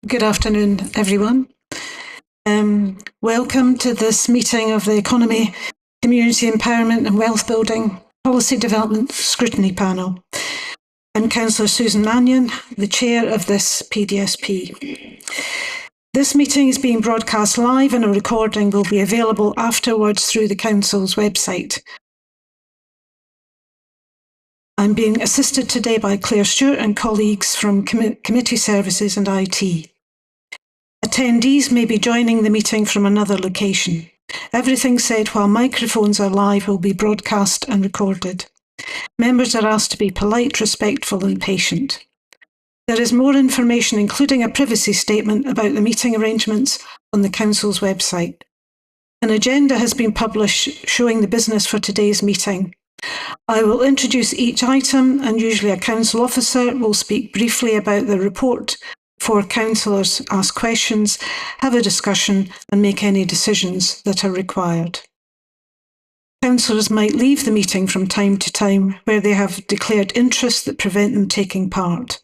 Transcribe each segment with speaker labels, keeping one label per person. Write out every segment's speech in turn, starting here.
Speaker 1: Good afternoon, everyone. Welcome to this meeting of the Economy, Community Empowerment and Wealth Building Policy Development Scrutiny Panel. I'm Councillor Susan Mannion, the chair of this PDSP. This meeting is being broadcast live and a recording will be available afterwards through the Council's website. I'm being assisted today by Claire Stewart and colleagues from Committee Services and IT. Attendees may be joining the meeting from another location. Everything said while microphones are live will be broadcast and recorded. Members are asked to be polite, respectful and patient. There is more information, including a privacy statement about the meeting arrangements, on the Council's website. An agenda has been published showing the business for today's meeting. I will introduce each item and usually a Council officer will speak briefly about the report before councillors ask questions, have a discussion and make any decisions that are required. Councillors might leave the meeting from time to time where they have declared interests that prevent them taking part.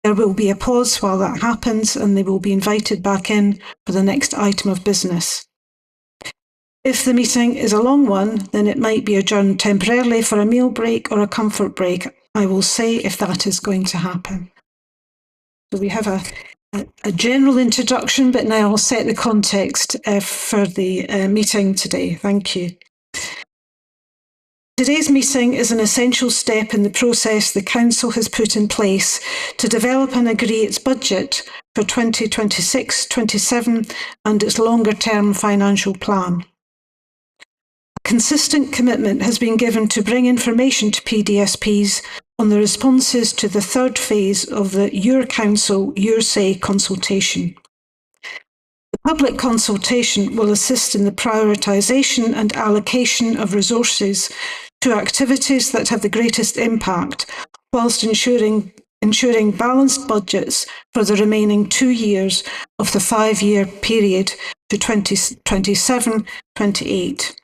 Speaker 1: There will be a pause while that happens and they will be invited back in for the next item of business. If the meeting is a long one, then it might be adjourned temporarily for a meal break or a comfort break. I will say if that is going to happen. So we have a general introduction, but now I'll set the context for the meeting today. Thank you. Today's meeting is an essential step in the process the Council has put in place to develop and agree its budget for 2026-27 and its longer-term financial plan. A consistent commitment has been given to bring information to PDSPs on the responses to the third phase of the Your Council, Your Say consultation. The public consultation will assist in the prioritisation and allocation of resources to activities that have the greatest impact, whilst ensuring balanced budgets for the remaining 2 years of the 5-year period to 2027-28.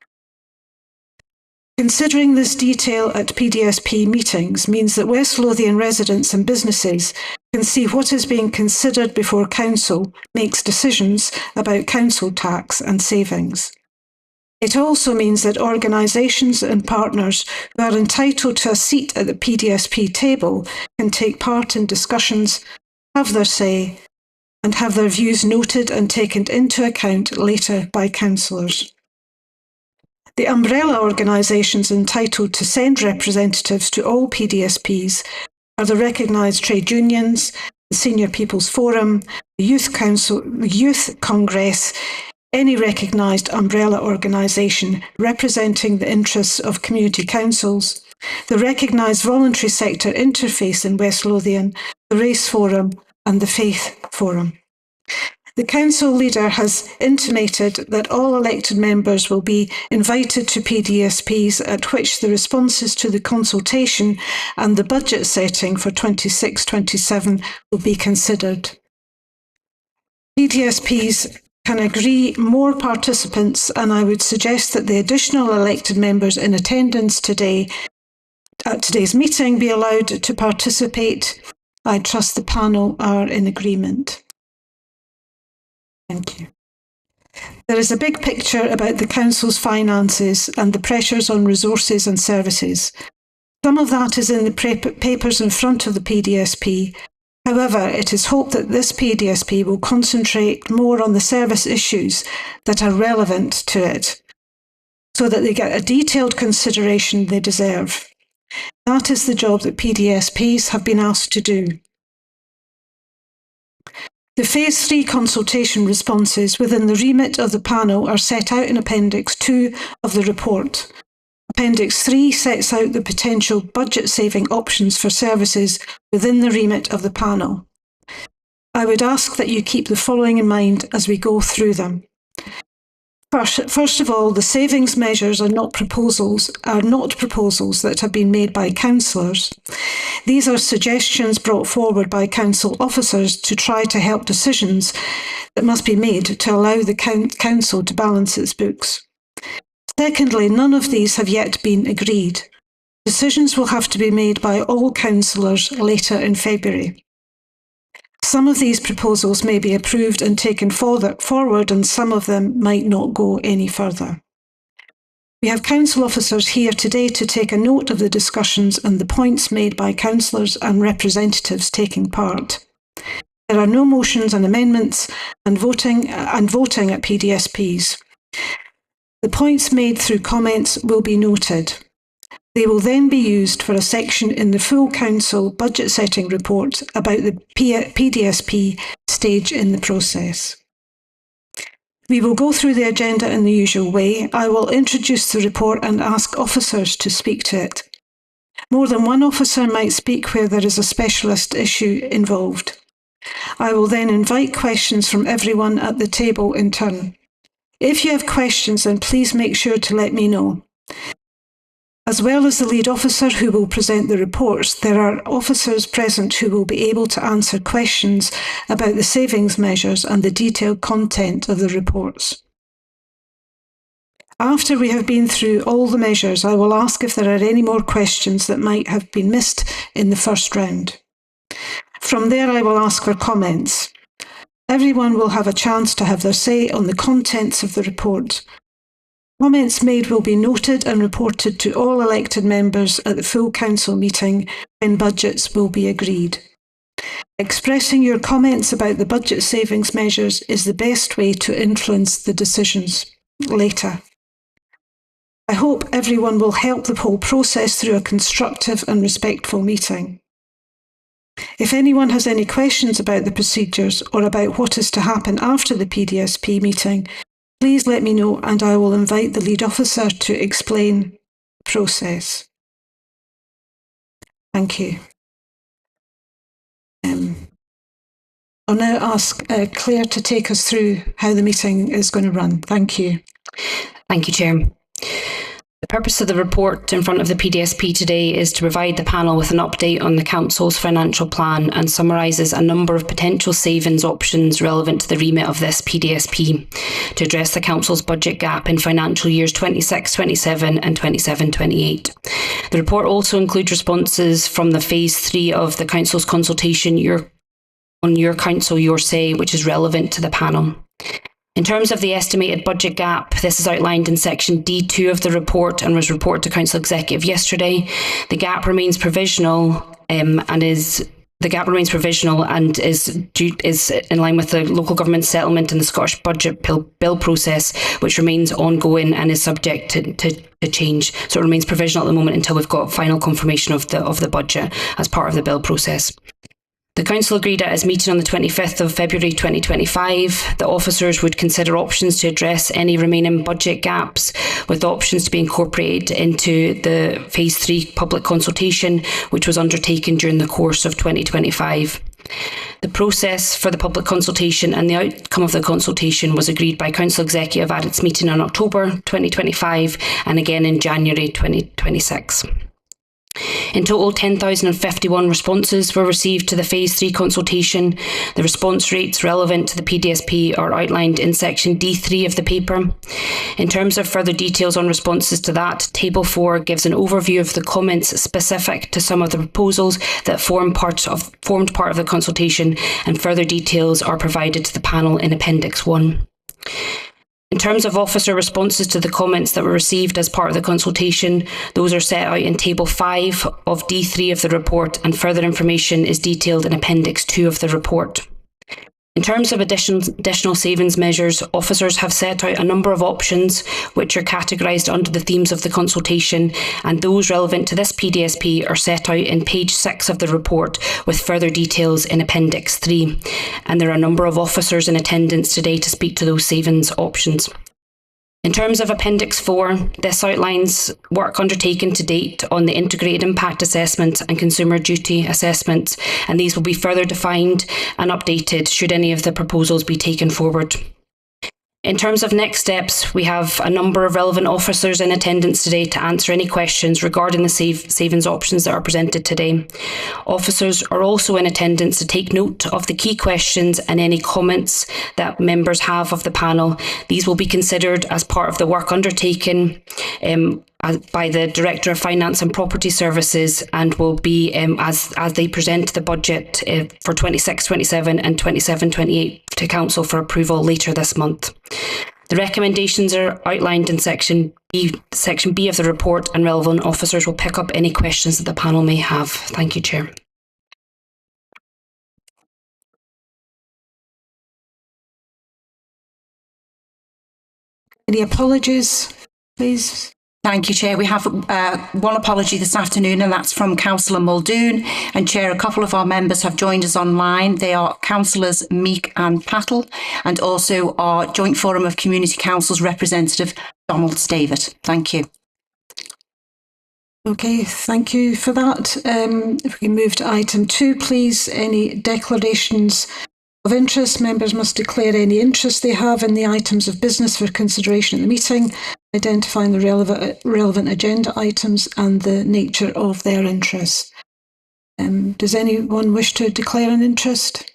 Speaker 1: Considering this detail at PDSP meetings means that West Lothian residents and businesses can see what is being considered before Council makes decisions about council tax and savings. It also means that organisations and partners who are entitled to a seat at the PDSP table can take part in discussions, have their say, and have their views noted and taken into account later by councillors. The umbrella organisations entitled to send representatives to all PDSPs are the recognised trade unions, the Senior People's Forum, the Youth Council, the Youth Congress, any recognised umbrella organisation representing the interests of community councils, the recognised voluntary sector interface in West Lothian, the Race Forum and the Faith Forum. The Council leader has intimated that all elected members will be invited to PDSPs at which the responses to the consultation and the budget setting for 26-27 will be considered. PDSPs can agree more participants, and I would suggest that the additional elected members in attendance today at today's meeting be allowed to participate. I trust the panel are in agreement. Thank you. There is a big picture about the Council's finances and the pressures on resources and services. Some of that is in the papers in front of the PDSP. However, it is hoped that this PDSP will concentrate more on the service issues that are relevant to it, so that they get a detailed consideration they deserve. That is the job that PDSPs have been asked to do. The Phase 3 consultation responses within the remit of the panel are set out in Appendix 2 of the report. Appendix 3 sets out the potential budget-saving options for services within the remit of the panel. I would ask that you keep the following in mind as we go through them. First of all, the savings measures are not proposals that have been made by councillors. These are suggestions brought forward by council officers to try to help decisions that must be made to allow the council to balance its books. Secondly, none of these have yet been agreed. Decisions will have to be made by all councillors later in February. Some of these proposals may be approved and taken forward, and some of them might not go any further. We have council officers here today to take a note of the discussions and the points made by councillors and representatives taking part. There are no motions and amendments and voting at PDSPs. The points made through comments will be noted. They will then be used for a section in the full council budget setting report about the PDSP stage in the process. We will go through the agenda in the usual way. I will introduce the report and ask officers to speak to it. More than one officer might speak where there is a specialist issue involved. I will then invite questions from everyone at the table in turn. If you have questions, then please make sure to let me know. As well as the lead officer who will present the reports, there are officers present who will be able to answer questions about the savings measures and the detailed content of the reports. After we have been through all the measures, I will ask if there are any more questions that might have been missed in the first round. From there, I will ask for comments. Everyone will have a chance to have their say on the contents of the report. Comments made will be noted and reported to all elected members at the full council meeting when budgets will be agreed. Expressing your comments about the budget savings measures is the best way to influence the decisions later. I hope everyone will help the whole process through a constructive and respectful meeting. If anyone has any questions about the procedures or about what is to happen after the PDSP meeting, please let me know and I will invite the lead officer to explain the process. Thank you. I'll now ask Claire to take us through how the meeting is going to run. Thank you.
Speaker 2: Thank you, Chair. The purpose of the report in front of the PDSP today is to provide the panel with an update on the Council's financial plan and summarises a number of potential savings options relevant to the remit of this PDSP to address the Council's budget gap in financial years 26-27 and 27-28. The report also includes responses from the Phase 3 of the Council's consultation on Your Council, Your Say, which is relevant to the panel. In terms of the estimated budget gap, this is outlined in section D2 of the report and was reported to Council Executive yesterday. The gap remains provisional and is in line with the local government settlement and the Scottish budget bill process, which remains ongoing and is subject to change. So it remains provisional at the moment until we've got final confirmation of the budget as part of the bill process. The Council agreed at its meeting on the 25th of February 2025 that officers would consider options to address any remaining budget gaps, with options to be incorporated into the Phase 3 public consultation, which was undertaken during the course of 2025. The process for the public consultation and the outcome of the consultation was agreed by Council Executive at its meeting in October 2025 and again in January 2026. In total, 10,051 responses were received to the Phase 3 consultation. The response rates relevant to the PDSP are outlined in section D3 of the paper. In terms of further details on responses to that, Table 4 gives an overview of the comments specific to some of the proposals that formed part of the consultation, and further details are provided to the panel in Appendix 1. In terms of officer responses to the comments that were received as part of the consultation, those are set out in Table 5 of D3 of the report, and further information is detailed in Appendix 2 of the report. In terms of additional savings measures, officers have set out a number of options which are categorised under the themes of the consultation, and those relevant to this PDSP are set out in page 6 of the report with further details in Appendix 3. And there are a number of officers in attendance today to speak to those savings options. In terms of Appendix 4, this outlines work undertaken to date on the integrated impact assessment and consumer duty assessment, and these will be further defined and updated should any of the proposals be taken forward. In terms of next steps, we have a number of relevant officers in attendance today to answer any questions regarding the savings options that are presented today. Officers are also in attendance to take note of the key questions and any comments that members have of the panel. These will be considered as part of the work undertaken by the Director of Finance and Property Services, and will be as they present the budget for 26-27 and 27-28 to Council for approval later this month. The recommendations are outlined in Section B of the report, and relevant officers will pick up any questions that the panel may have. Thank you, Chair.
Speaker 1: Any apologies, please?
Speaker 3: Thank you, Chair. We have one apology this afternoon, and that's from Councillor Muldoon. And Chair, a couple of our members have joined us online. They are Councillors Meek and Pattle, and also our Joint Forum of Community Councils representative, Donald Stavert. Thank you.
Speaker 1: Okay, thank you for that. If we can move to item 2, please. Any declarations of interest? Members must declare any interest they have in the items of business for consideration at the meeting, identifying the relevant agenda items and the nature of their interest. Does anyone wish to declare an interest?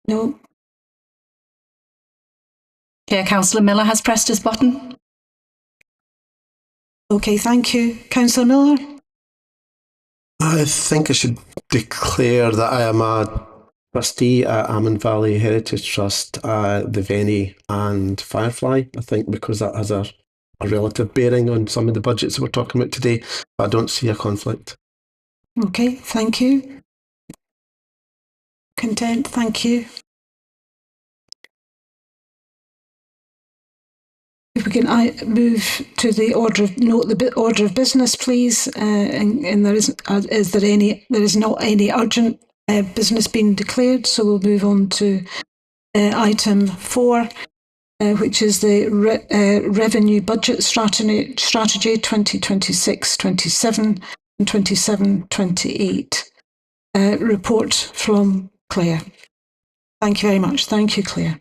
Speaker 1: No.
Speaker 3: Chair, Councillor Miller has pressed his button.
Speaker 1: Okay, thank you. Councillor Miller?
Speaker 4: I think I should declare that I am a trustee at Amman Valley Heritage Trust, the Venny and Firefly. I think because that has a relative bearing on some of the budgets that we're talking about today, but I don't see a conflict.
Speaker 1: Okay, thank you. Content, thank you. If we can move to the order of business, please. And there is not any urgent business being declared, so we'll move on to item 4, which is the revenue budget strategy 2026-27 and 27-28 report from Claire. Thank you very much. Thank you, Claire.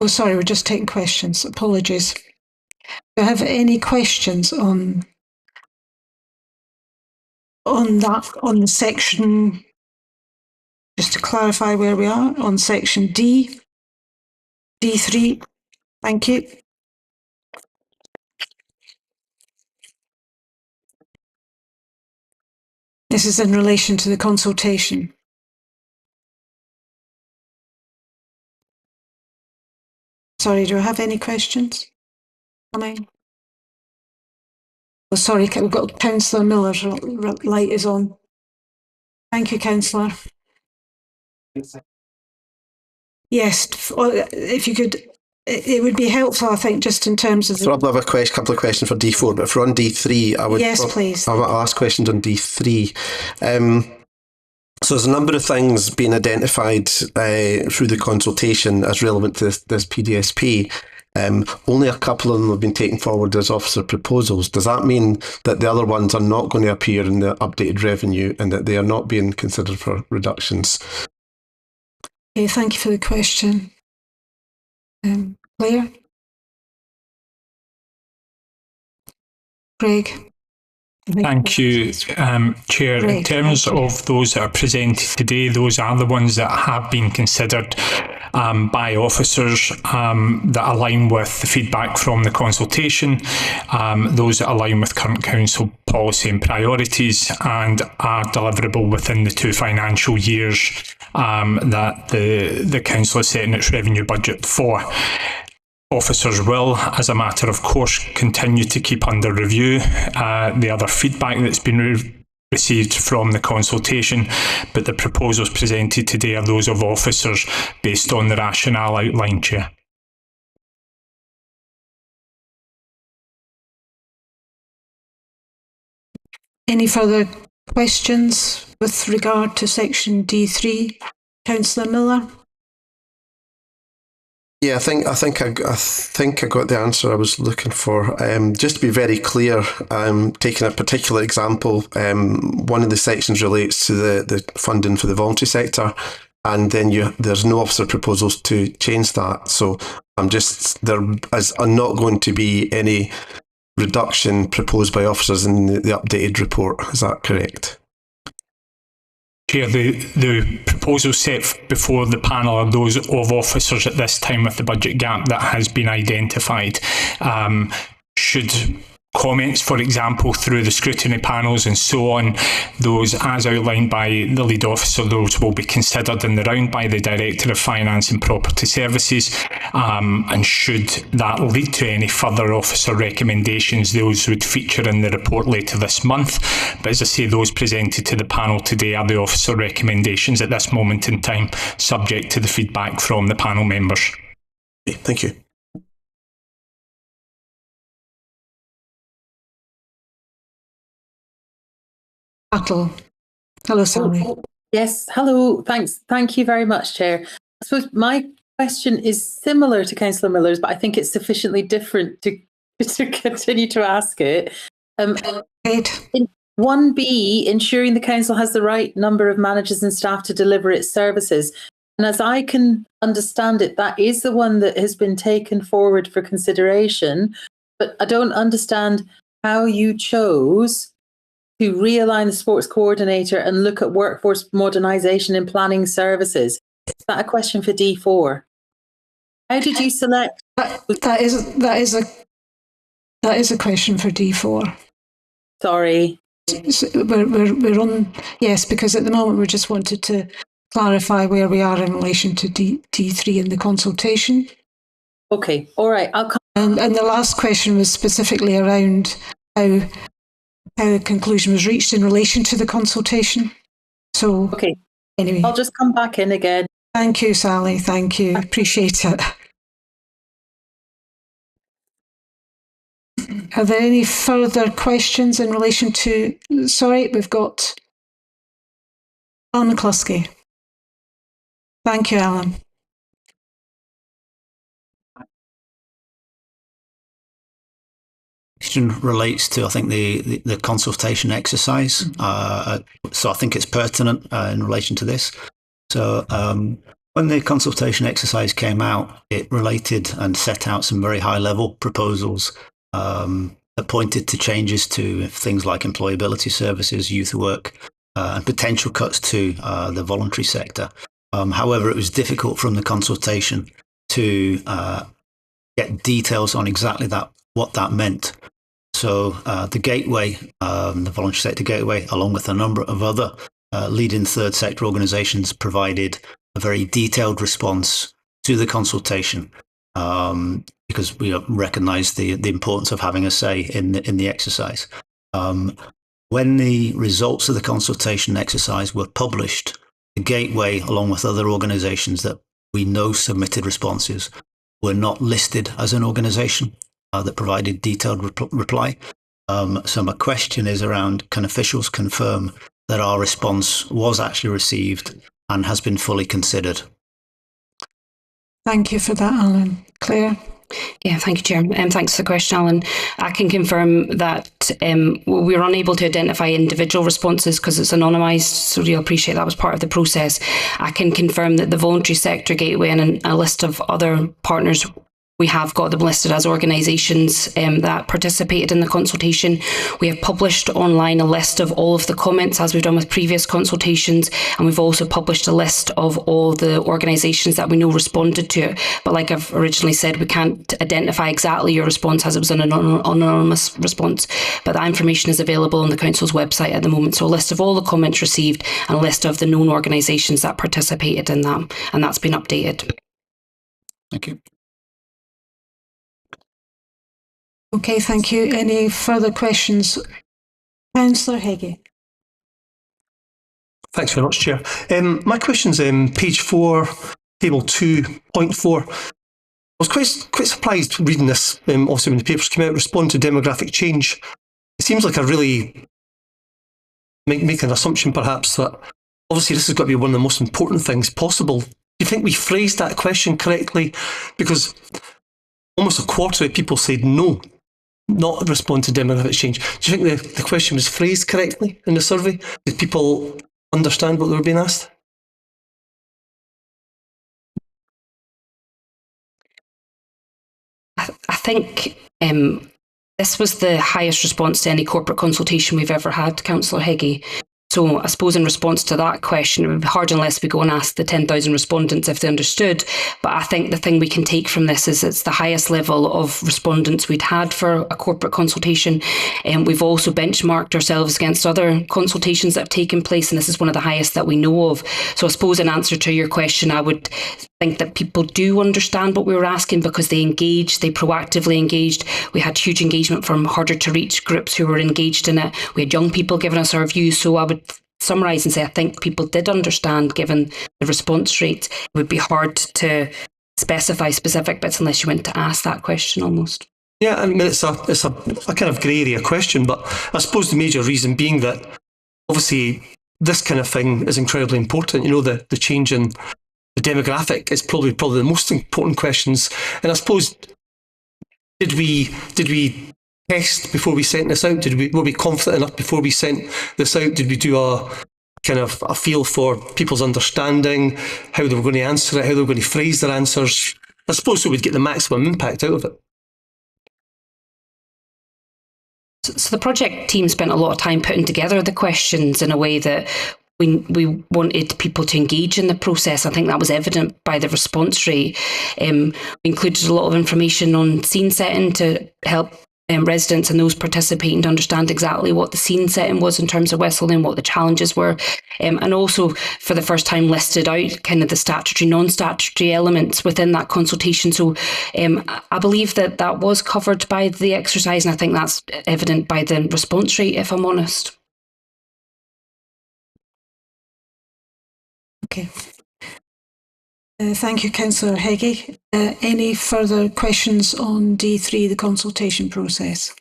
Speaker 1: Oh, sorry, we're just taking questions. Apologies. Do you have any questions on the section, just to clarify where we are, on section D3? Thank you. This is in relation to the consultation. Sorry, do I have any questions coming? Oh, sorry, we've got Councillor Miller's light is on. Thank you, Councillor. Yes, if you could, it would be helpful, I think, just in terms of...
Speaker 4: So I'll have a couple of questions for D4, but if we're on D3, I would...
Speaker 1: Yes, please.
Speaker 4: I'll ask questions on D3. So there's a number of things being identified through the consultation as relevant to this PDSP. Only a couple of them have been taken forward as officer proposals. Does that mean that the other ones are not going to appear in the updated revenue and that they are not being considered for reductions?
Speaker 1: Okay, thank you for the question. Claire? Craig?
Speaker 5: Thank you, Chair. In terms of those that are presented today, those are the ones that have been considered by officers that align with the feedback from the consultation, those that align with current council policy and priorities, and are deliverable within the 2 financial years that the council is setting its revenue budget for. Officers will, as a matter of course, continue to keep under review the other feedback that's been received from the consultation, but the proposals presented today are those of officers based on the rationale outlined, Chair.
Speaker 1: Any further questions with regard to section D3? Councillor Miller?
Speaker 4: Yeah, I think I got the answer I was looking for. Just to be very clear, taking a particular example, one of the sections relates to the funding for the voluntary sector, and then there's no officer proposals to change that. So there is not going to be any reduction proposed by officers in the updated report. Is that correct?
Speaker 5: Chair, the proposals set before the panel are those of officers at this time with the budget gap that has been identified. Should comments, for example, through the scrutiny panels and so on, those as outlined by the lead officer, those will be considered in the round by the Director of Finance and Property Services, and should that lead to any further officer recommendations, those would feature in the report later this month. But as I say, those presented to the panel today are the officer recommendations at this moment in time, subject to the feedback from the panel members.
Speaker 4: Okay, thank you.
Speaker 1: Battle. Hello, Sally.
Speaker 6: Yes, hello. Thanks. Thank you very much, Chair. I suppose my question is similar to Councillor Miller's, but I think it's sufficiently different to continue to ask it. In 1B, ensuring the council has the right number of managers and staff to deliver its services. And as I can understand it, that is the one that has been taken forward for consideration. But I don't understand how you chose to realign the sports coordinator and look at workforce modernisation and planning services. Is that a question for D4? How did you select?
Speaker 1: That is a question for D4.
Speaker 6: Sorry.
Speaker 1: So we're on, yes, because at the moment we just wanted to clarify where we are in relation to D3 in the consultation.
Speaker 6: Okay, all right. I'll come.
Speaker 1: And the last question was specifically around how a conclusion was reached in relation to the consultation. So,
Speaker 6: okay.
Speaker 1: Anyway.
Speaker 6: I'll just come back in again.
Speaker 1: Thank you, Sally. Thank you. Appreciate it. Are there any further questions in relation to... Sorry, we've got Alan McCluskey. Thank you, Alan.
Speaker 7: Question relates to, I think, the consultation exercise. So I think it's pertinent in relation to this. So when the consultation exercise came out, it related and set out some very high-level proposals that pointed to changes to things like employability services, youth work, and potential cuts to the voluntary sector. However, it was difficult from the consultation to get details on exactly what that meant. So the Gateway, the voluntary sector Gateway, along with a number of other leading third sector organisations, provided a very detailed response to the consultation because we recognise the importance of having a say in the exercise. When the results of the consultation exercise were published, the Gateway, along with other organisations that we know submitted responses, were not listed as an organisation that provided detailed reply. So my question is around, can officials confirm that our response was actually received and has been fully considered?
Speaker 1: Thank you for that, Alan. Claire?
Speaker 2: Yeah, thank you, Chair. Thanks for the question, Alan. I can confirm that we were unable to identify individual responses because it's anonymised, so you'll appreciate that was part of the process. I can confirm that the voluntary sector Gateway and a list of other partners, we have got them listed as organisations that participated in the consultation. We have published online a list of all of the comments, as we've done with previous consultations, and we've also published a list of all the organisations that we know responded to it. But like I've originally said, we can't identify exactly your response as it was an anonymous response. But that information is available on the Council's website at the moment. So a list of all the comments received and a list of the known organisations that participated in that, and that's been updated.
Speaker 7: Thank you.
Speaker 1: Okay, thank you. Any further questions? Councillor Heggie.
Speaker 8: Thanks very much, Chair. My question's page 4, table 2.4. I was quite surprised reading this, obviously when the papers came out, respond to demographic change. It seems like a really, make an assumption perhaps that obviously this has got to be one of the most important things possible. Do you think we phrased that question correctly? Because almost a quarter of people said no, not respond to demographic change. Do you think the question was phrased correctly in the survey? Did people understand what they were being asked?
Speaker 2: I think this was the highest response to any corporate consultation we've ever had, Councillor Heggie. So I suppose in response to that question, it would be hard unless we go and ask the 10,000 respondents if they understood. But I think the thing we can take from this is it's the highest level of respondents we'd had for a corporate consultation. And we've also benchmarked ourselves against other consultations that have taken place, and this is one of the highest that we know of. So I suppose in answer to your question, I would think that people do understand what we were asking because they engaged, they proactively engaged. We had huge engagement from harder to reach groups who were engaged in it. We had young people giving us our views. So I would summarise and say I think people did understand given the response rate. It would be hard to specify specific bits unless you went to ask that question almost.
Speaker 8: Yeah, I mean, it's a kind of grey area question, but I suppose the major reason being that obviously this kind of thing is incredibly important. You know, the change in the demographic is probably the most important questions. And I suppose, did we test before we sent this out? Were we confident enough before we sent this out? Did we do a kind of a feel for people's understanding, how they were going to answer it, how they were going to phrase their answers? I suppose so we'd get the maximum impact out of it.
Speaker 2: So the project team spent a lot of time putting together the questions in a way that we wanted people to engage in the process. I think that was evident by the response rate. We included a lot of information on scene setting to help residents and those participating to understand exactly what the scene setting was in terms of whistling, what the challenges were, and also for the first time listed out kind of the statutory, non-statutory elements within that consultation. So I believe that was covered by the exercise, and I think that's evident by the response rate, if I'm honest.
Speaker 1: Okay. Thank you, Councillor Heggie. Any further questions on D3, the consultation process?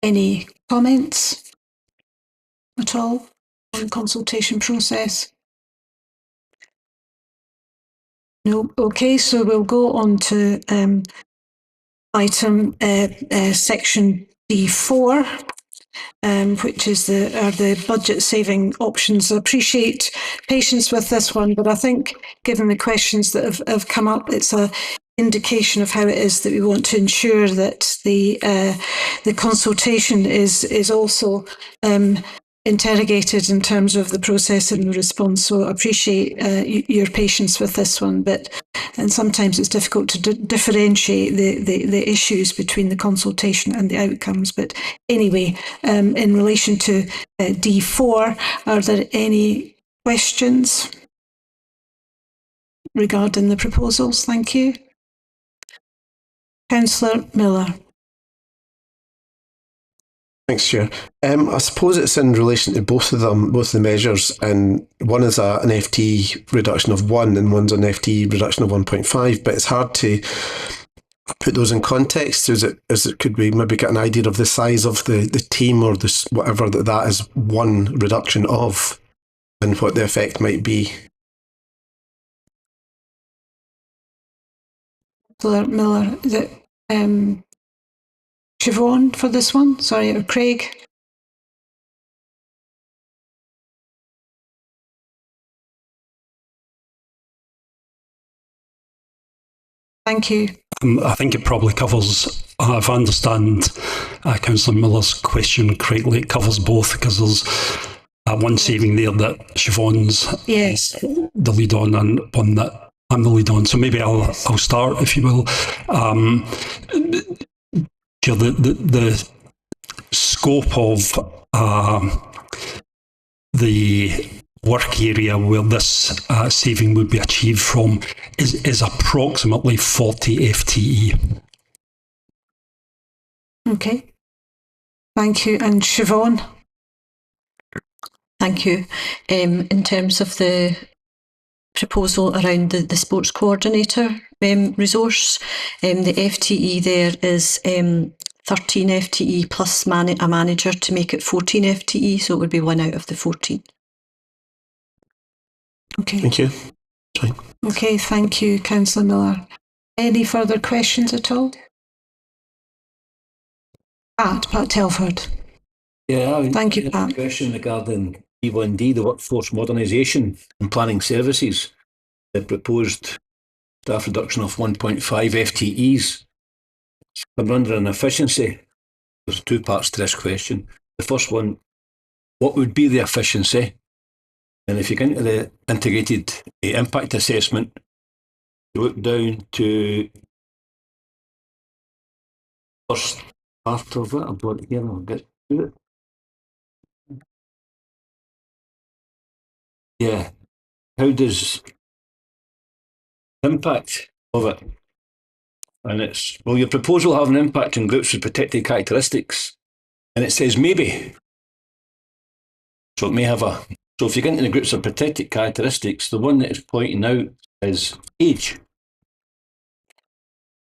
Speaker 1: Any comments at all on the consultation process? No. Okay, so we'll go on to item section D4. Which is the budget saving options. I appreciate patience with this one, but I think given the questions that have come up, it's an indication of how it is that we want to ensure that the consultation is also interrogated in terms of the process and the response. So I appreciate your patience with this one, and sometimes it's difficult to differentiate the issues between the consultation and the outcomes. But anyway, in relation to D4, are there any questions regarding the proposals? Thank you. Councillor Miller.
Speaker 4: Thanks, Chair. I suppose it's in relation to both of them, both the measures, and one is an FTE reduction of 1 and one's an FTE reduction of 1.5, but it's hard to put those in context. Could we maybe get an idea of the size of the team or this whatever that is one reduction of, and what the effect might be?
Speaker 1: Councillor Miller, is it Siobhan for this one? Sorry, or Craig? Thank you.
Speaker 9: I think it probably covers, if I understand Councillor Miller's question correctly, it covers both, because there's one saving there that Siobhan's the lead on, and one that I'm the lead on. So maybe I'll start, if you will. The scope of the work area where this saving would be achieved from is approximately 40 FTE.
Speaker 1: Okay. Thank you. And Siobhan?
Speaker 3: Thank you. In terms of the proposal around the sports coordinator resource, the FTE there is 13 FTE plus a manager to make it 14 FTE, so it would be 1 out of the 14.
Speaker 1: Okay.
Speaker 4: Thank you. Fine.
Speaker 1: Okay, thank you, Councillor Miller. Any further questions at all? Pat Telford.
Speaker 10: Yeah,
Speaker 1: thank you, Pat.
Speaker 10: A question regarding D1D, the workforce modernisation and planning services. The proposed staff reduction of 1.5 FTEs. I'm under an efficiency. There's 2 parts to this question. The first one, what would be the efficiency? And if you get into the integrated impact assessment, you look down to first part of it. I've got it here, I'll get to it. Yeah. How does impact of it? And it's, will your proposal have an impact on groups with protected characteristics? And it says maybe. So it may have a, so if you get into the groups of protected characteristics, the one that is pointing out is age.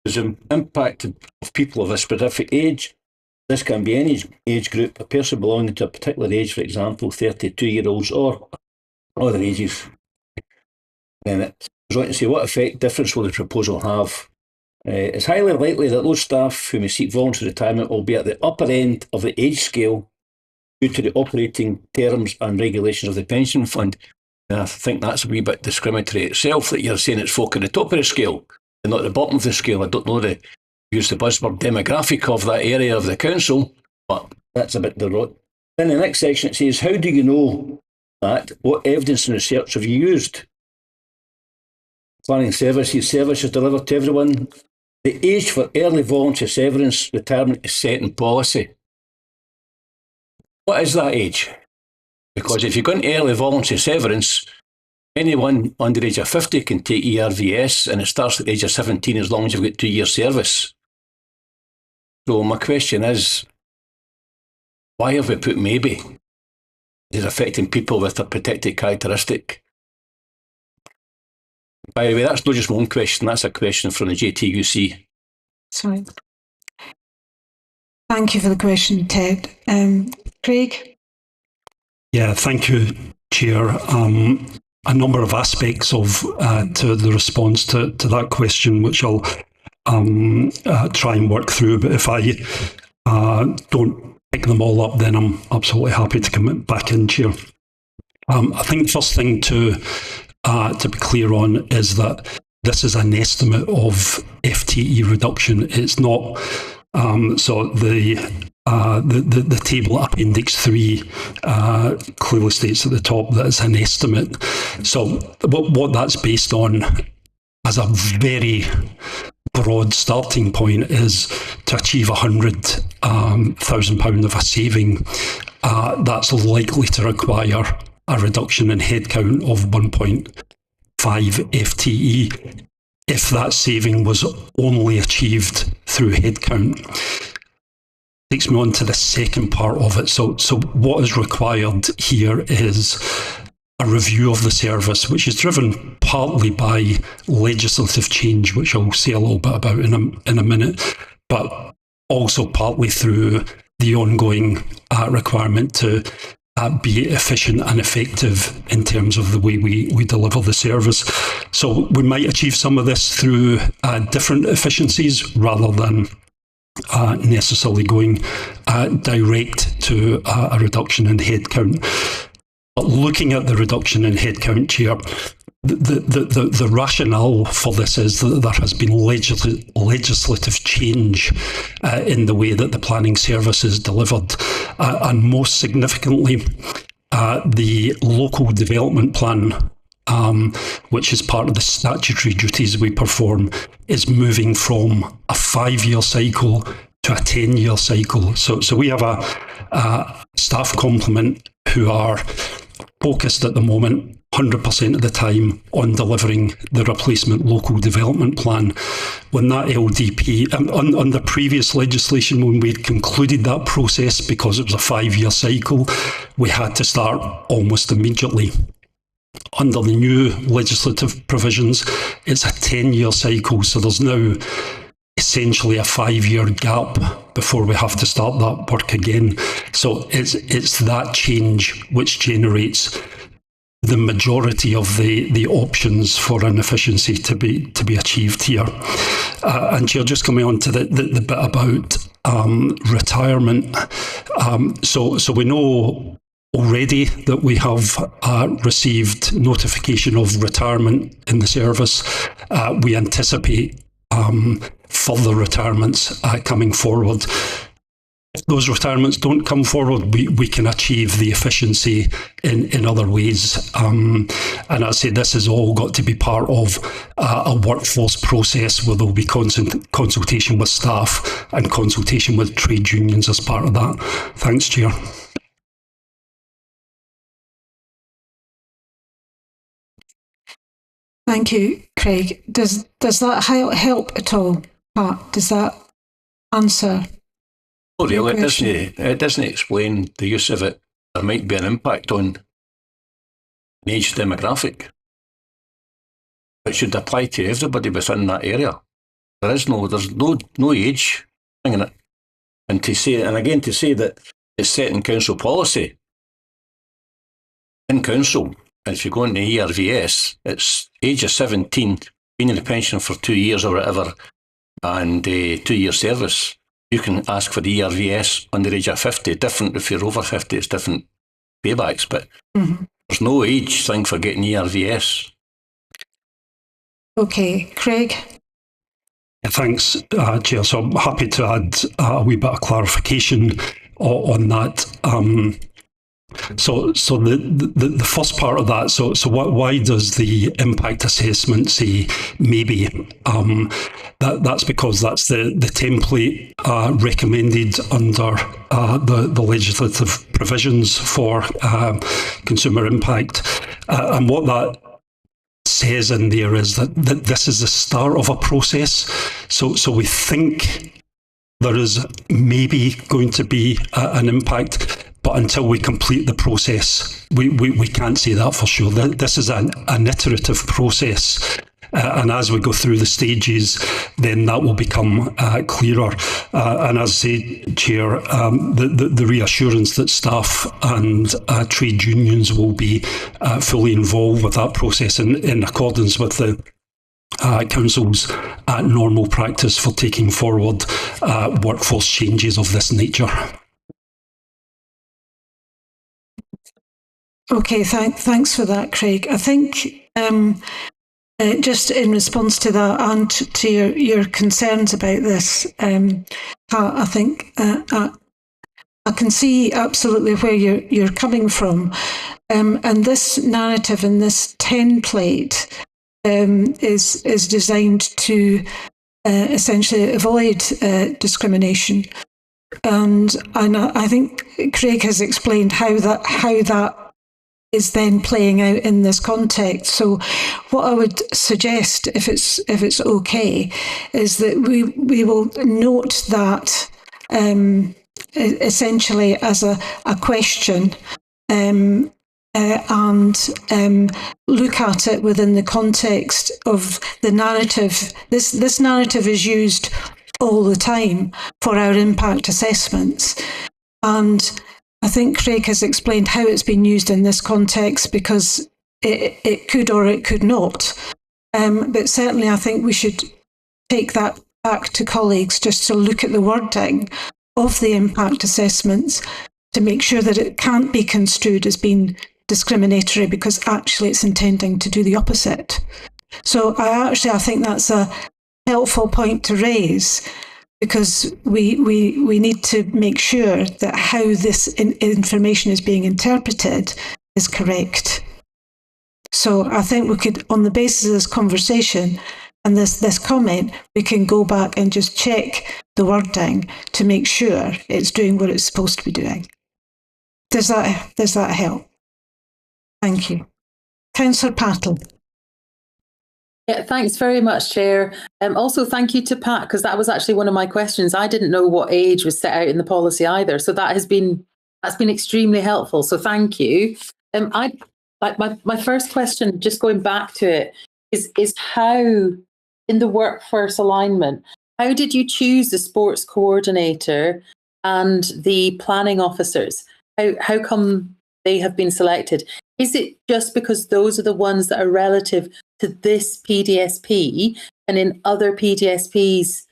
Speaker 10: There's an impact of people of a specific age. This can be any age group, a person belonging to a particular age, for example, 32-year-olds or other ages. And it goes on to say, what effect difference will the proposal have? It's highly likely that those staff who may seek voluntary retirement will be at the upper end of the age scale due to the operating terms and regulations of the pension fund. And I think that's a wee bit discriminatory itself, that you're saying it's folk at the top of the scale and not at the bottom of the scale. I don't know the use the buzzword demographic of that area of the council, but that's a bit the rot. Then the next section it says, how do you know that? What evidence and research have you used? Planning services delivered to everyone. The age for early voluntary severance retirement is set in policy. What is that age? Because if you're going to early voluntary severance, anyone under the age of 50 can take ERVS, and it starts at the age of 17 as long as you've got 2 years service. So my question is, why have we put maybe? Is it affecting people with a protected characteristic? By the way, that's not just one question, that's a question from the JTUC.
Speaker 1: Sorry. Thank you for the question, Ted. Craig?
Speaker 9: Yeah, thank you, Chair. A number of aspects of to the response to that question, which I'll try and work through, but if I don't pick them all up, then I'm absolutely happy to come back in, Chair. I think the first thing to be clear on is that this is an estimate of FTE reduction. It's not, so the table Appendix 3 clearly states at the top that it's an estimate. So what that's based on as a very broad starting point is to achieve £100,000 of a saving. That's likely to require a reduction in headcount of 1.5 FTE if that saving was only achieved through headcount. Takes me on to the second part of it. So what is required here is a review of the service, which is driven partly by legislative change, which I'll say a little bit about in a minute, but also partly through the ongoing requirement to be efficient and effective in terms of the way we deliver the service. So we might achieve some of this through different efficiencies rather than necessarily going direct to a reduction in headcount. But looking at the reduction in headcount, Chair, the rationale for this is that there has been legislative change in the way that the planning service is delivered, and most significantly, the local development plan, which is part of the statutory duties we perform, is moving from a 5-year cycle to a 10-year cycle. So we have a staff complement who are focused at the moment 100% of the time on delivering the replacement local development plan. When that LDP, under previous legislation, when we'd concluded that process, because it was a 5-year cycle, we had to start almost immediately. Under the new legislative provisions, it's a 10-year cycle, so there's now essentially a 5-year gap before we have to start that work again. So it's that change which generates the majority of the options for an efficiency to be achieved here. And Chair, just coming on to the bit about retirement. So we know already that we have received notification of retirement in the service. We anticipate further retirements coming forward. if those retirements don't come forward, we can achieve the efficiency in other ways. And I say this has all got to be part of a workforce process where there will be consultation with staff and consultation with trade unions as part of that. Thanks, Chair.
Speaker 1: Thank you, Craig. Does that help at all, Pat? Does that answer?
Speaker 10: Oh, really? It doesn't explain the use of it. There might be an impact on an age demographic. It should apply to everybody within that area. There's no age thing in it. And to say that it's set in council policy, in council, if you go into ERVS, it's age of 17, been in the pension for 2 years or whatever, and 2 year service. You can ask for the ERVS under the age of 50. Different if you're over 50, it's different paybacks, but there's no age thing for getting ERVS.
Speaker 1: Okay, Craig?
Speaker 9: Yeah, thanks, Chair. So I'm happy to add a wee bit of clarification on that. So the first part of that, so why does the impact assessment say maybe? That's because that's the template recommended under the legislative provisions for consumer impact. And what that says in there is that this is the start of a process. So we think there is maybe going to be an impact, but until we complete the process, we can't say that for sure. This is an iterative process. And as we go through the stages, then that will become clearer. And as I say, Chair, the reassurance that staff and trade unions will be fully involved with that process in accordance with the Council's normal practice for taking forward workforce changes of this nature.
Speaker 1: Okay, thanks for that, Craig. I think just in response to that and to your concerns about this, I think I can see absolutely where you're coming from, and this narrative and this template is designed to essentially avoid discrimination, and I think Craig has explained how that is then playing out in this context. So what I would suggest, if it's okay, is that we will note that essentially as a question and look at it within the context of the narrative. This narrative is used all the time for our impact assessments, and I think Craig has explained how it's been used in this context because it could or it could not. But certainly I think we should take that back to colleagues just to look at the wording of the impact assessments to make sure that it can't be construed as being discriminatory because actually it's intending to do the opposite. So I think that's a helpful point to raise, because we need to make sure that how this information is being interpreted is correct. So I think we could, on the basis of this conversation and this comment, we can go back and just check the wording to make sure it's doing what it's supposed to be doing. Does that help? Thank you. Councillor Patel.
Speaker 6: Yeah, thanks very much, Chair. Also, thank you to Pat, because that was actually one of my questions. I didn't know what age was set out in the policy either, so that's been extremely helpful. So thank you. I like my first question, just going back to it, is how in the workforce alignment, how did you choose the sports coordinator and the planning officers? How come they have been selected? Is it just because those are the ones that are relative to this PDSP, and in other PDSPs,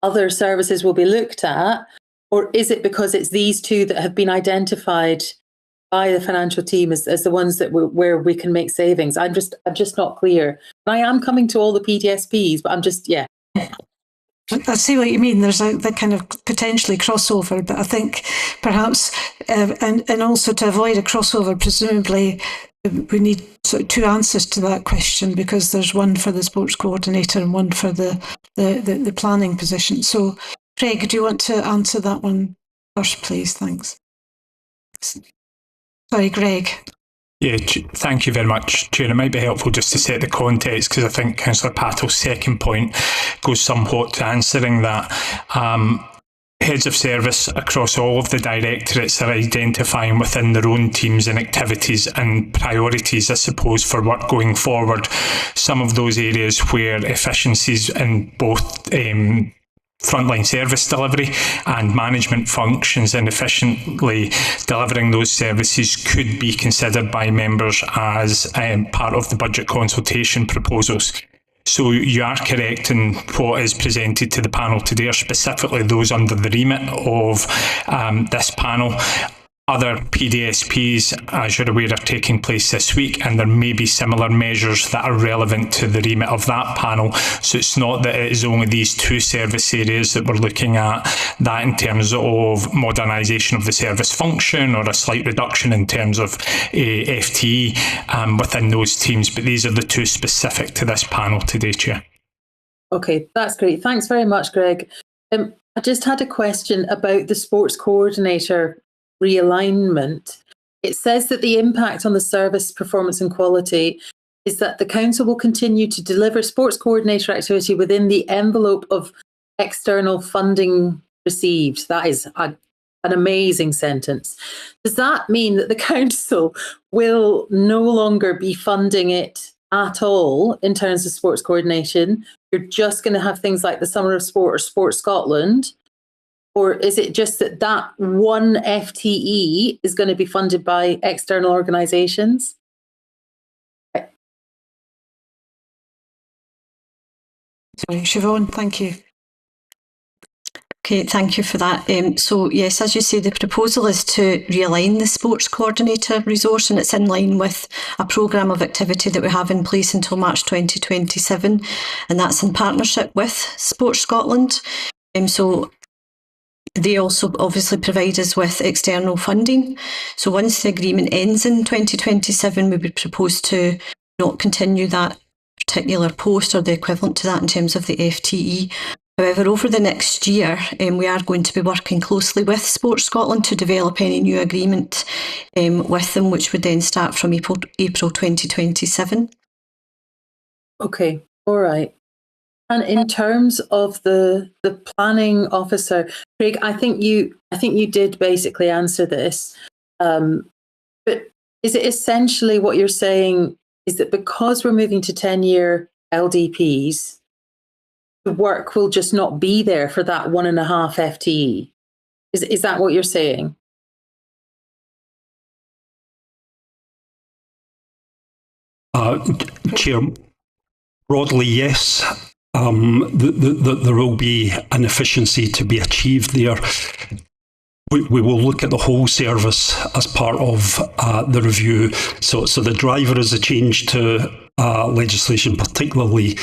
Speaker 6: other services will be looked at? Or is it because it's these two that have been identified by the financial team as the ones that where we can make savings? I'm just not clear. I am coming to all the PDSPs, but I'm just, yeah.
Speaker 1: I see what you mean. There's the kind of potentially crossover, but I think perhaps, and also to avoid a crossover, presumably we need sort of two answers to that question, because there's one for the sports coordinator and one for the planning position. So, Craig, do you want to answer that one first, please? Thanks. Sorry, Greg.
Speaker 5: Yeah, thank you very much, Chair. It might be helpful just to set the context, because I think Councillor Pattle's second point goes somewhat to answering that. Heads of service across all of the directorates are identifying within their own teams and activities and priorities, I suppose, for work going forward. Some of those areas where efficiencies in both frontline service delivery and management functions and efficiently delivering those services could be considered by members as part of the budget consultation proposals. So you are correct in what is presented to the panel today are specifically those under the remit of this panel. Other PDSPs, as you're aware, are taking place this week, and there may be similar measures that are relevant to the remit of that panel. So it's not that it is only these two service areas that we're looking at, that in terms of modernisation of the service function or a slight reduction in terms of FTE within those teams. But these are the two specific to this panel today, Chair.
Speaker 6: Okay, that's great. Thanks very much, Greg. I just had a question about the sports coordinator realignment. It says that the impact on the service performance and quality is that the council will continue to deliver sports coordinator activity within the envelope of external funding received. That is an amazing sentence. Does that mean that the council will no longer be funding it at all in terms of sports coordination? You're just going to have things like the Summer of Sport or Sport Scotland? Or is it just that one FTE is going to be funded by external organisations?
Speaker 1: Sorry, Siobhan, thank you.
Speaker 11: Okay, thank you for that. So yes, as you say, the proposal is to realign the sports coordinator resource, and it's in line with a programme of activity that we have in place until March 2027, and that's in partnership with Sport Scotland. So they also obviously provide us with external funding. So once the agreement ends in 2027, we would propose to not continue that particular post or the equivalent to that in terms of the FTE. However, over the next year, we are going to be working closely with Sport Scotland to develop any new agreement with them, which would then start from April 2027.
Speaker 6: Okay, all right. And in terms of the planning officer, Craig, I think you did basically answer this. But is it essentially what you're saying is that because we're moving to 10-year LDPs, the work will just not be there for that 1.5 FTE? Is that what you're saying?
Speaker 9: Chair, broadly, yes. There will be an efficiency to be achieved there. We will look at the whole service as part of the review. So the driver is a change to legislation, particularly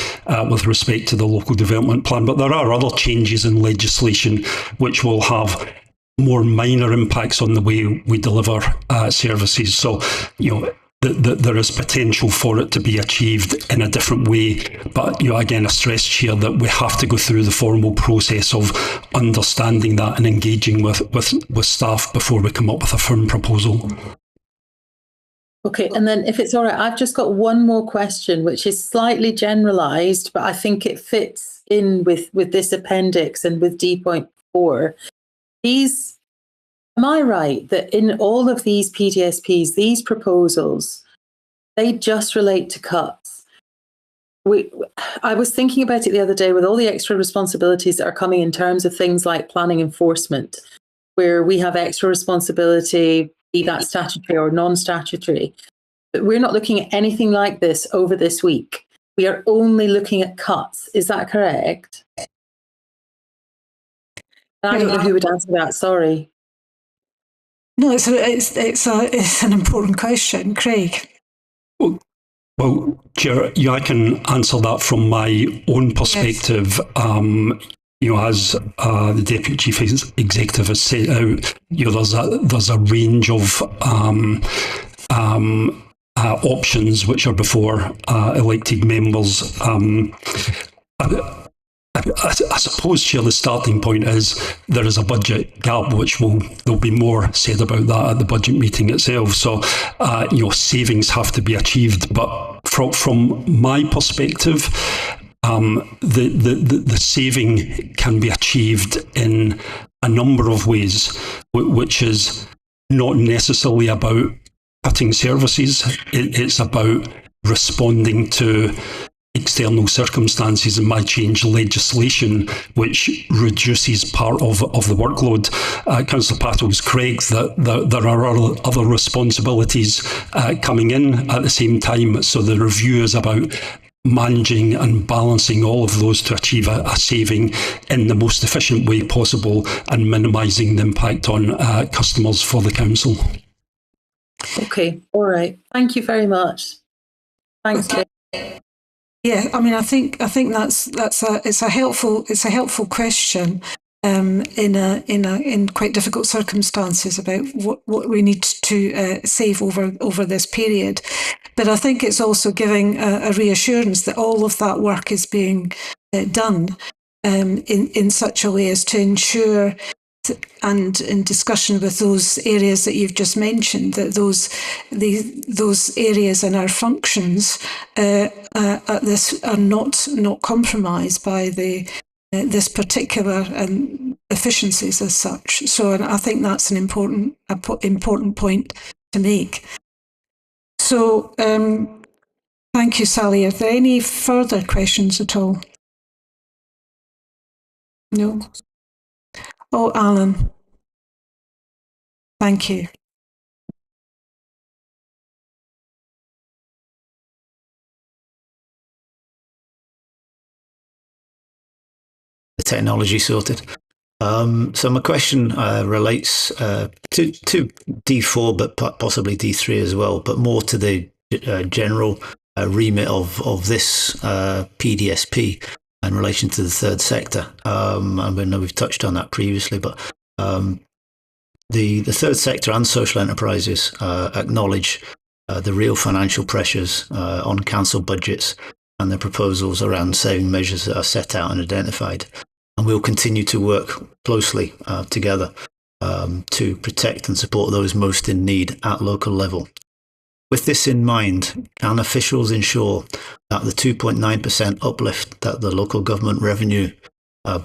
Speaker 9: with respect to the local development plan. But there are other changes in legislation which will have more minor impacts on the way we deliver services. So, there is potential for it to be achieved in a different way. But, again, I stress here that we have to go through the formal process of understanding that and engaging with staff before we come up with a firm proposal.
Speaker 6: Okay, and then if it's all right, I've just got one more question, which is slightly generalised, but I think it fits in with this appendix and with D.4. Am I right that in all of these PDSPs, these proposals, they just relate to cuts? I was thinking about it the other day with all the extra responsibilities that are coming in terms of things like planning enforcement, where we have extra responsibility, be that statutory or non-statutory. But we're not looking at anything like this over this week. We are only looking at cuts. Is that correct? I don't know who would answer that. Sorry.
Speaker 1: No, it's an important question, Craig.
Speaker 9: Well, Chair, I can answer that from my own perspective. as the Deputy Chief Executive has set out, there's a range of options which are before elected members. I suppose, Chair, the starting point is there is a budget gap, which there'll be more said about that at the budget meeting itself. So, savings have to be achieved. But from my perspective, the saving can be achieved in a number of ways, which is not necessarily about cutting services. It's about responding to external circumstances and might change legislation which reduces part of the workload. Councillor Pattle's correct that there are other responsibilities coming in at the same time, so the review is about managing and balancing all of those to achieve a saving in the most efficient way possible and minimising the impact on customers for the council.
Speaker 6: Okay, all right. Thank you very much. Thanks, Kate.
Speaker 1: Yeah, I mean, I think that's a helpful question in quite difficult circumstances about what we need to save over this period. But I think it's also giving a reassurance that all of that work is being done in such a way as to ensure, and in discussion with those areas that you've just mentioned, that those areas in our functions at this are not compromised by this particular efficiencies as such. So I think that's an important point to make. So thank you, Sally. Are there any further questions at all? No. Oh, Alan. Thank you.
Speaker 7: The technology sorted. So my question relates to D4, but possibly D3 as well, but more to the general remit of this PDSP in relation to the third sector. I know we've touched on that previously, but the third sector and social enterprises acknowledge the real financial pressures on council budgets and the proposals around saving measures that are set out and identified. And we'll continue to work closely together to protect and support those most in need at local level. With this in mind, can officials ensure that the 2.9% uplift that the local government revenue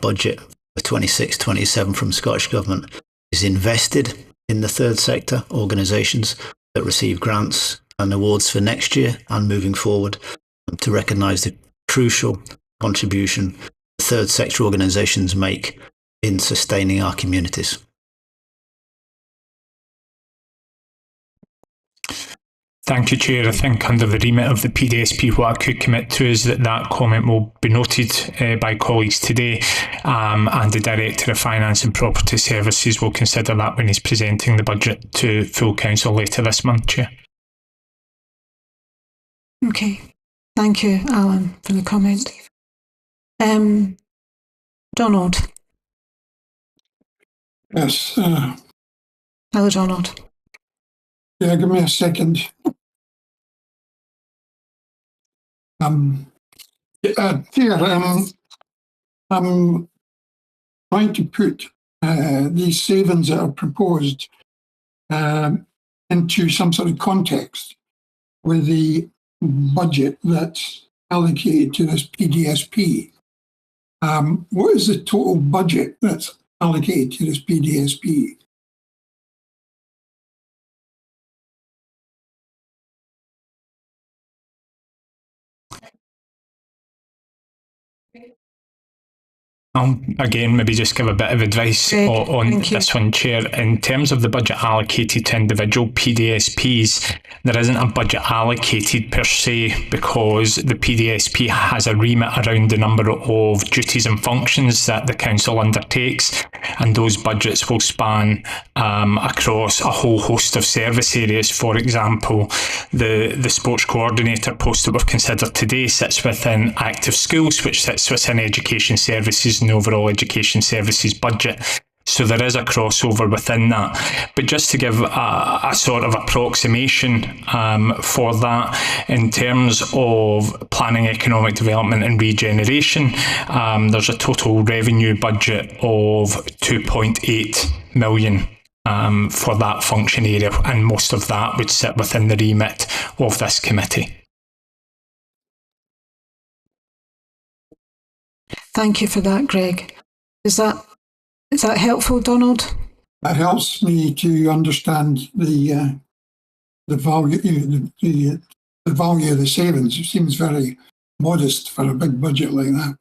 Speaker 7: budget for 26-27 from Scottish Government is invested in the third sector organisations that receive grants and awards for next year and moving forward, to recognise the crucial contribution the third sector organisations make in sustaining our communities?
Speaker 5: Thank you, Chair. I think under the remit of the PDSP, what I could commit to is that comment will be noted by colleagues today, and the Director of Finance and Property Services will consider that when he's presenting the budget to full council later this month, Chair.
Speaker 1: Okay. Thank you, Alan, for the comment. Donald.
Speaker 12: Yes.
Speaker 1: Hello, Donald.
Speaker 12: Yeah, give me a second. Here, I'm trying to put these savings that are proposed into some sort of context with the budget that's allocated to this PDSP. What is the total budget that's allocated to this PDSP?
Speaker 5: Again, maybe just give a bit of advice on this one, Chair. In terms of the budget allocated to individual PDSPs, there isn't a budget allocated per se, because the PDSP has a remit around the number of duties and functions that the council undertakes. and those budgets will span across a whole host of service areas. For example, the sports coordinator post that we've considered today sits within active schools, which sits within education services and overall education services budget. So there is a crossover within that. But just to give a sort of approximation for that, in terms of planning, economic development and regeneration, there's a total revenue budget of 2.8 million for that function area, and most of that would sit within the remit of this committee.
Speaker 1: Thank you for that, Greg. Is that helpful, Donald?
Speaker 12: That helps me to understand the value, the value of the savings. It seems very modest for a big budget like that.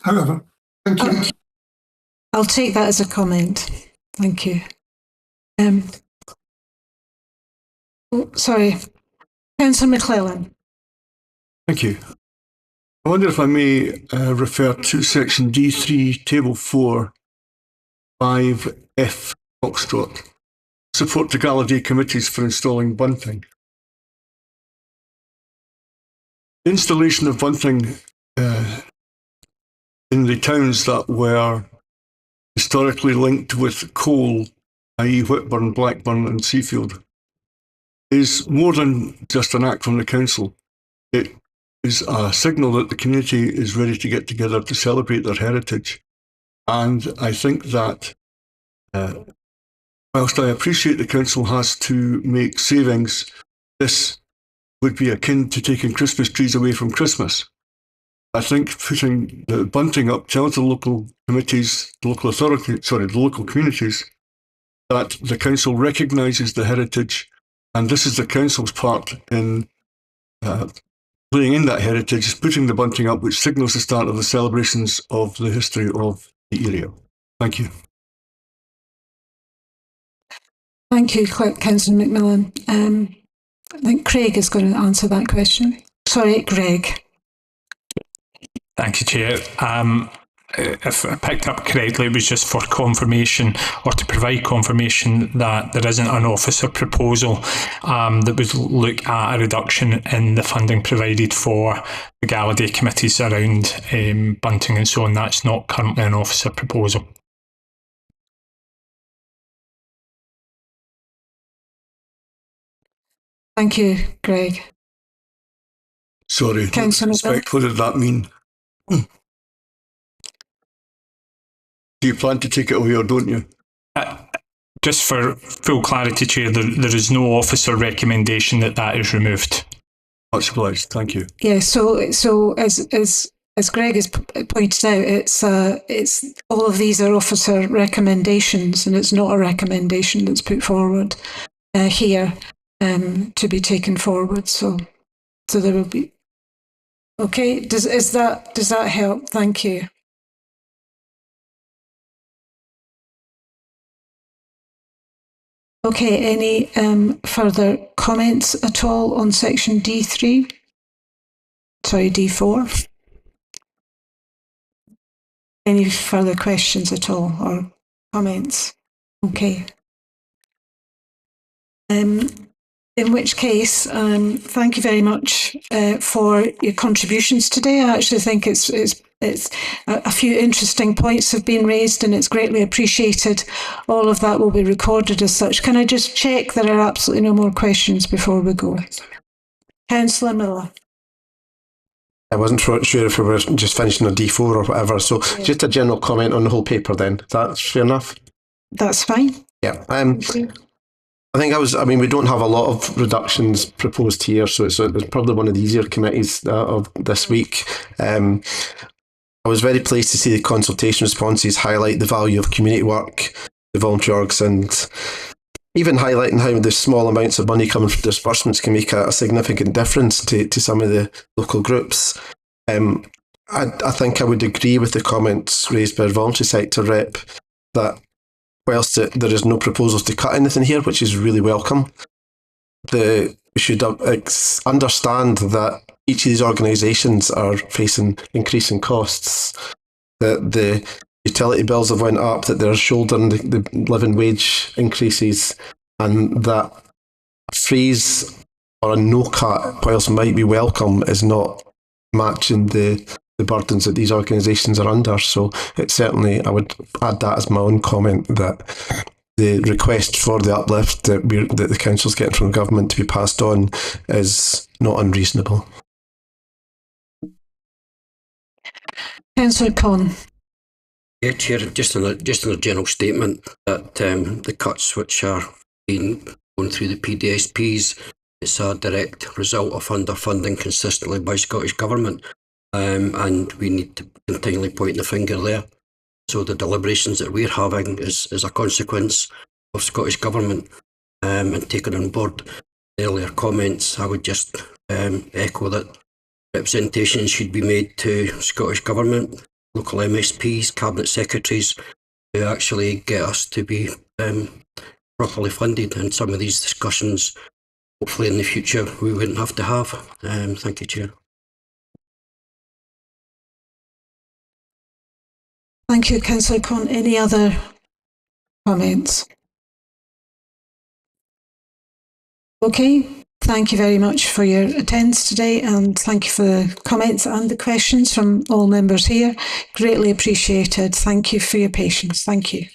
Speaker 12: However, thank you.
Speaker 1: I'll take that as a comment. Thank you. Sorry, Councillor McClellan.
Speaker 13: Thank you. I wonder if I may refer to section D3, table 4, 5F, Foxtrot. Support to Gallaudet committees for installing bunting. Installation of bunting in the towns that were historically linked with coal, i.e. Whitburn, Blackburn and Seafield, is more than just an act from the council. It is a signal that the community is ready to get together to celebrate their heritage. And I think that whilst I appreciate the council has to make savings, this would be akin to taking Christmas trees away from Christmas. I think putting the bunting up tells the local committees, the local authority, the local communities, that the council recognises the heritage, and this is the council's part in playing in that heritage, is putting the bunting up, which signals the start of the celebrations of the history of the area. Thank you.
Speaker 1: Thank you, Councillor McMillan. I think Craig is going to answer that question. Sorry, Greg.
Speaker 5: Thank you, Chair. If I picked up correctly, it was just for confirmation, or to provide confirmation that there isn't an officer proposal that would look at a reduction in the funding provided for the Gallaudet committees around bunting and so on. That's not currently an officer proposal.
Speaker 1: Thank you, Greg.
Speaker 13: Sorry, what did that mean? Do you plan to take it away or don't you?
Speaker 5: Just for full clarity, Chair, there is no officer recommendation that is removed.
Speaker 13: Much obliged, thank you.
Speaker 1: Yeah, so as Greg has pointed out, it's all of these are officer recommendations, and it's not a recommendation that's put forward here to be taken forward. So there will be. Okay, does that help? Thank you. Okay, any further comments at all on section D3? Sorry, D4? Any further questions at all or comments? Okay. In which case, thank you very much for your contributions today. I actually think it's a few interesting points have been raised, and it's greatly appreciated. All of that will be recorded as such. Can I just check there are absolutely no more questions before we go? Councillor Miller.
Speaker 4: I wasn't sure if we were just finishing a D4 or whatever, so just a general comment on the whole paper then. That's fair enough?
Speaker 1: That's fine.
Speaker 4: Yeah. I mean, we don't have a lot of reductions proposed here, so it's probably one of the easier committees of this week. I was very pleased to see the consultation responses highlight the value of community work, the voluntary orgs, and even highlighting how the small amounts of money coming from disbursements can make a significant difference to some of the local groups. I think I would agree with the comments raised by our voluntary sector rep that whilst there is no proposals to cut anything here, which is really welcome, we should understand that each of these organisations are facing increasing costs, that the utility bills have went up, that they're shouldering the living wage increases, and that a freeze or a no cut, whilst might be welcome, is not matching the burdens that these organisations are under. So it certainly, I would add that as my own comment, that the request for the uplift that the council's getting from government to be passed on is not unreasonable.
Speaker 1: Councillor Conn.
Speaker 14: Yeah, Chair, just in a general statement that the cuts which are being going through the PDSPs, it's a direct result of underfunding consistently by Scottish Government, and we need to continually point the finger there. So the deliberations that we're having is a consequence of Scottish Government, and taking on board the earlier comments, I would just echo that representation should be made to Scottish Government, local MSPs, Cabinet Secretaries, to actually get us to be properly funded. And some of these discussions, hopefully in the future, we wouldn't have to have. Thank you, Chair.
Speaker 1: Thank you, Councillor Conn. Any other comments? Okay. Thank you very much for your attendance today, and thank you for the comments and the questions from all members here. Greatly appreciated. Thank you for your patience. Thank you.